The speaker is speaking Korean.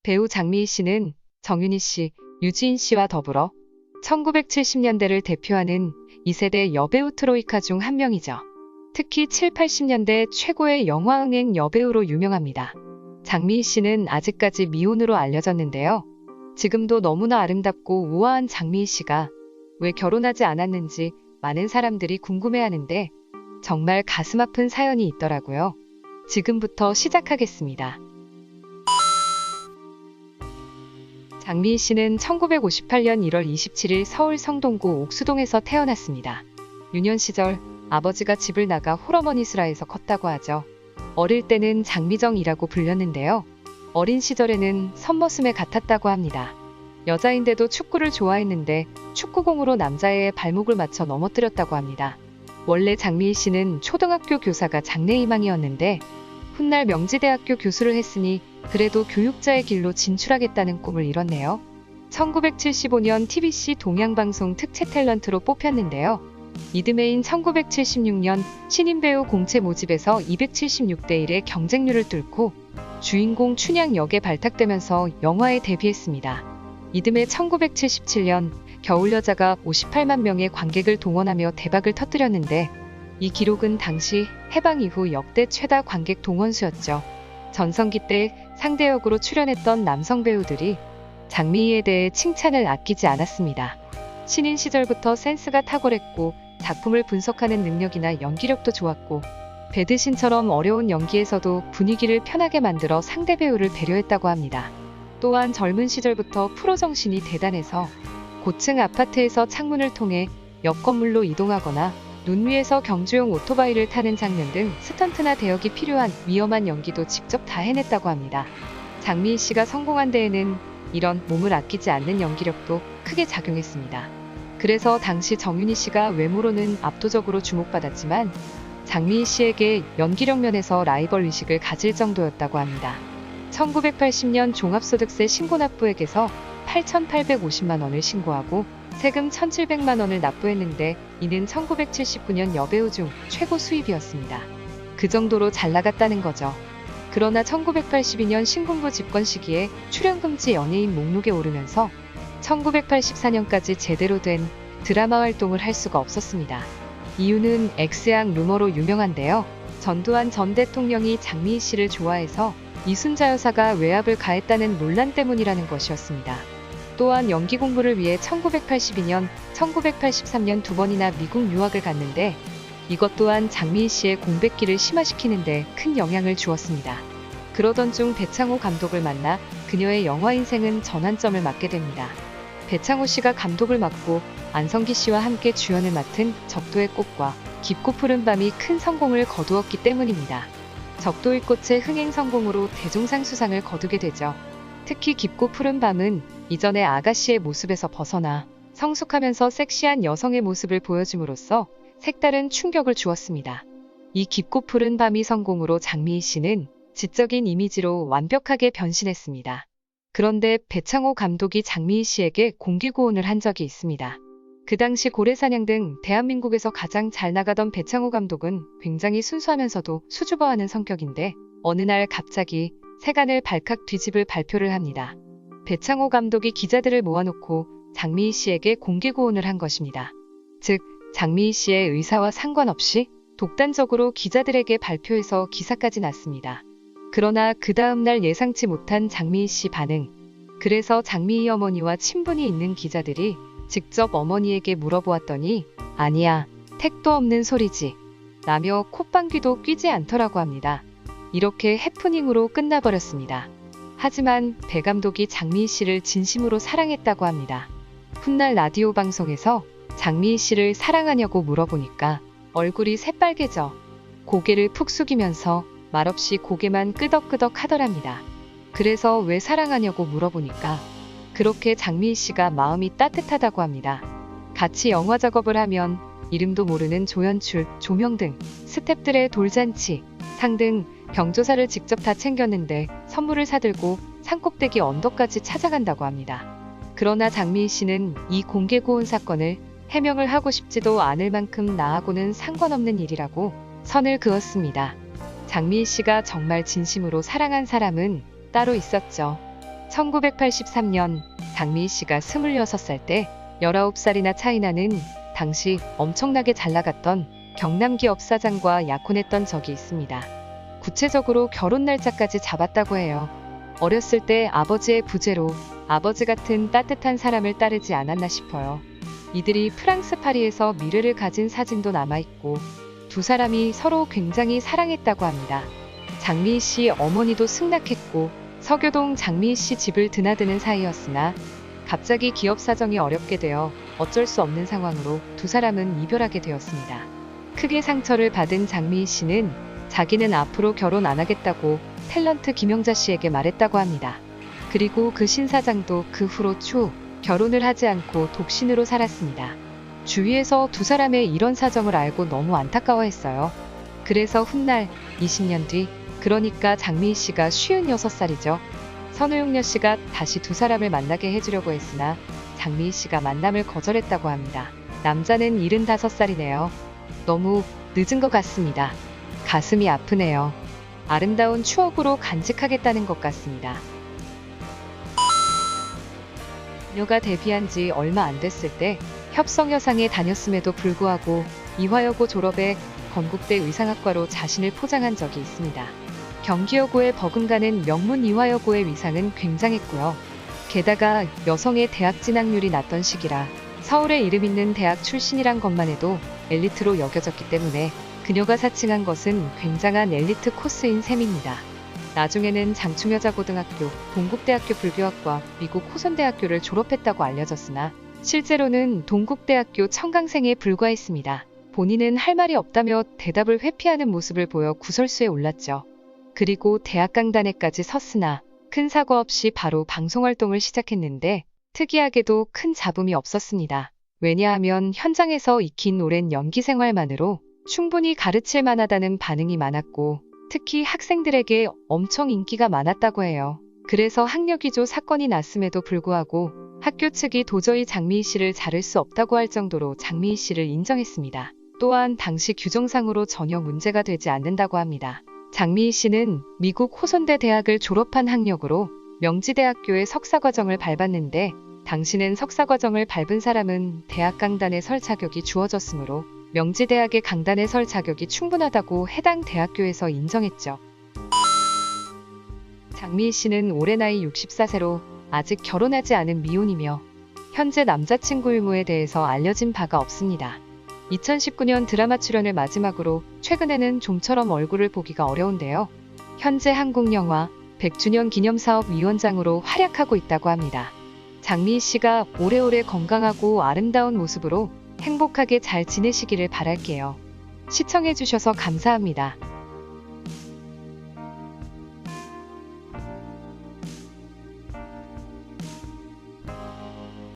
배우 장미희 씨는 정윤희 씨, 유지인 씨와 더불어 1970년대를 대표하는 2세대 여배우 트로이카 중 한 명이죠. 특히 7, 80년대 최고의 영화응행 여배우로 유명합니다. 장미희 씨는 아직까지 미혼으로 알려졌는데요. 지금도 너무나 아름답고 우아한 장미희 씨가 왜 결혼하지 않았는지 많은 사람들이 궁금해하는데 정말 가슴 아픈 사연이 있더라고요. 지금부터 시작하겠습니다. 장미희 씨는 1958년 1월 27일 서울 성동구 옥수동에서 태어났습니다. 유년 시절 아버지가 집을 나가 홀어머니스라에서 컸다고 하죠. 어릴 때는 장미정이라고 불렸는데요. 어린 시절에는 선머슴에 같았다고 합니다. 여자인데도 축구를 좋아했는데 축구공으로 남자애의 발목을 맞춰 넘어뜨렸다고 합니다. 원래 장미희 씨는 초등학교 교사가 장래희망이었는데 훗날 명지대학교 교수를 했으니 그래도 교육자의 길로 진출하겠다는 꿈을 이뤘네요. 1975년 TBC 동양방송 특채 탤런트로 뽑혔는데요. 이듬해인 1976년 신인 배우 공채 모집에서 276대 1의 경쟁률을 뚫고 주인공 춘향 역에 발탁되면서 영화에 데뷔했습니다. 이듬해 1977년 겨울여자가 58만 명의 관객을 동원하며 대박을 터뜨렸는데 이 기록은 당시 해방 이후 역대 최다 관객 동원수였죠. 전성기 때 상대 역으로 출연했던 남성 배우들이 장미희에 대해 칭찬을 아끼지 않았습니다. 신인 시절부터 센스가 탁월했고 작품을 분석하는 능력이나 연기력도 좋았고 배드신처럼 어려운 연기에서도 분위기를 편하게 만들어 상대 배우를 배려했다고 합니다. 또한 젊은 시절부터 프로 정신이 대단해서 고층 아파트에서 창문을 통해 옆 건물로 이동하거나 눈 위에서 경주용 오토바이를 타는 장면 등 스턴트나 대역이 필요한 위험한 연기도 직접 다 해냈다고 합니다. 장미희 씨가 성공한 데에는 이런 몸을 아끼지 않는 연기력도 크게 작용했습니다. 그래서 당시 정윤희 씨가 외모로는 압도적으로 주목받았지만 장미희 씨에게 연기력 면에서 라이벌 의식을 가질 정도였다고 합니다. 1980년 종합소득세 신고납부액에서 8,850만 원을 신고하고 세금 1,700만 원을 납부했는데 이는 1979년 여배우 중 최고 수입이었습니다. 그 정도로 잘 나갔다는 거죠. 그러나 1982년 신군부 집권 시기에 출연금지 연예인 목록에 오르면서 1984년까지 제대로 된 드라마 활동을 할 수가 없었습니다. 이유는 X양 루머로 유명한데요. 전두환 전 대통령이 장미희 씨를 좋아해서 이순자 여사가 외압을 가했다는 논란 때문이라는 것이었습니다. 또한 연기 공부를 위해 1982년, 1983년 두 번이나 미국 유학을 갔는데 이것 또한 장미희 씨의 공백기를 심화시키는데 큰 영향을 주었습니다. 그러던 중 배창호 감독을 만나 그녀의 영화 인생은 전환점을 맞게 됩니다. 배창호 씨가 감독을 맡고 안성기 씨와 함께 주연을 맡은 적도의 꽃과 깊고 푸른 밤이 큰 성공을 거두었기 때문입니다. 적도의 꽃의 흥행 성공으로 대종상 수상을 거두게 되죠. 특히 깊고 푸른 밤은 이전의 아가씨의 모습에서 벗어나 성숙하면서 섹시한 여성의 모습을 보여줌으로써 색다른 충격을 주었습니다. 이 깊고 푸른 밤이 성공으로 장미희 씨는 지적인 이미지로 완벽하게 변신했습니다. 그런데 배창호 감독이 장미희 씨에게 공개고혼을 한 적이 있습니다. 그 당시 고래사냥 등 대한민국에서 가장 잘 나가던 배창호 감독은 굉장히 순수하면서도 수줍어하는 성격인데 어느 날 갑자기 세간을 발칵 뒤집을 발표를 합니다. 배창호 감독이 기자들을 모아놓고 장미희 씨에게 공개고혼을 한 것입니다. 즉, 장미희 씨의 의사와 상관없이 독단적으로 기자들에게 발표해서 기사까지 났습니다. 그러나 그 다음날 예상치 못한 장미희 씨 반응. 그래서 장미희 어머니와 친분이 있는 기자들이 직접 어머니에게 물어보았더니 아니야, 택도 없는 소리지 라며 콧방귀도 뀌지 않더라고 합니다. 이렇게 해프닝으로 끝나버렸습니다. 하지만 배 감독이 장미희 씨를 진심으로 사랑했다고 합니다. 훗날 라디오 방송에서 장미희 씨를 사랑하냐고 물어보니까 얼굴이 새빨개져 고개를 푹 숙이면서 말없이 고개만 끄덕끄덕 하더랍니다. 그래서 왜 사랑하냐고 물어보니까 그렇게 장미희 씨가 마음이 따뜻하다고 합니다. 같이 영화 작업을 하면 이름도 모르는 조연출, 조명 등 스태프들의 돌잔치, 상 등 경조사를 직접 다 챙겼는데 선물을 사들고 산꼭대기 언덕까지 찾아간다고 합니다. 그러나 장미희 씨는 이 공개고혼 사건을 해명을 하고 싶지도 않을 만큼 나하고는 상관없는 일이라고 선을 그었습니다. 장미희 씨가 정말 진심으로 사랑한 사람은 따로 있었죠. 1983년 장미희 씨가 26살 때 19살이나 차이 나는 당시 엄청나게 잘나갔던 경남 기업 사장과 약혼했던 적이 있습니다. 구체적으로 결혼 날짜까지 잡았다고 해요. 어렸을 때 아버지의 부재로 아버지 같은 따뜻한 사람을 따르지 않았나 싶어요. 이들이 프랑스 파리에서 미래를 가진 사진도 남아있고 두 사람이 서로 굉장히 사랑했다고 합니다. 장미희 씨 어머니도 승낙했고 서교동 장미희 씨 집을 드나드는 사이였으나 갑자기 기업 사정이 어렵게 되어 어쩔 수 없는 상황으로 두 사람은 이별하게 되었습니다. 크게 상처를 받은 장미희 씨는 자기는 앞으로 결혼 안 하겠다고 탤런트 김영자 씨에게 말했다고 합니다. 그리고 그 신 사장도 그 후로 추 결혼을 하지 않고 독신으로 살았습니다. 주위에서 두 사람의 이런 사정을 알고 너무 안타까워했어요. 그래서 훗날 20년 뒤, 그러니까 장미희 씨가 56살이죠. 선우용녀 씨가 다시 두 사람을 만나게 해주려고 했으나 장미희 씨가 만남을 거절했다고 합니다. 남자는 75살이네요. 너무 늦은 것 같습니다. 가슴이 아프네요. 아름다운 추억으로 간직하겠다는 것 같습니다. 그녀가 데뷔한 지 얼마 안 됐을 때 협성여상에 다녔음에도 불구하고 이화여고 졸업에 건국대 의상학과로 자신을 포장한 적이 있습니다. 경기여고에 버금가는 명문 이화여고의 위상은 굉장했고요. 게다가 여성의 대학 진학률이 낮던 시기라 서울에 이름 있는 대학 출신이란 것만 해도 엘리트로 여겨졌기 때문에 그녀가 사칭한 것은 굉장한 엘리트 코스인 셈입니다. 나중에는 장충여자고등학교, 동국대학교 불교학과, 미국 호선대학교를 졸업했다고 알려졌으나 실제로는 동국대학교 청강생에 불과했습니다. 본인은 할 말이 없다며 대답을 회피하는 모습을 보여 구설수에 올랐죠. 그리고 대학 강단에까지 섰으나 큰 사고 없이 바로 방송활동을 시작했는데 특이하게도 큰 잡음이 없었습니다. 왜냐하면 현장에서 익힌 오랜 연기 생활만으로 충분히 가르칠 만하다는 반응이 많았고 특히 학생들에게 엄청 인기가 많았다고 해요. 그래서 학력위조 사건이 났음에도 불구하고 학교 측이 도저히 장미희 씨를 자를 수 없다고 할 정도로 장미희 씨를 인정했습니다. 또한 당시 규정상으로 전혀 문제가 되지 않는다고 합니다. 장미희 씨는 미국 호선대 대학을 졸업한 학력으로 명지대학교의 석사과정을 밟았는데 당시는 석사과정을 밟은 사람은 대학 강단에 설 자격이 주어졌으므로 명지대학의 강단에 설 자격이 충분하다고 해당 대학교에서 인정했죠. 장미희 씨는 올해 나이 64세로 아직 결혼하지 않은 미혼이며 현재 남자친구 유무에 대해서 알려진 바가 없습니다. 2019년 드라마 출연을 마지막으로 최근에는 좀처럼 얼굴을 보기가 어려운데요. 현재 한국영화 100주년 기념사업 위원장으로 활약하고 있다고 합니다. 장미희 씨가 오래오래 건강하고 아름다운 모습으로 행복하게 잘 지내시기를 바랄게요. 시청해주셔서 감사합니다.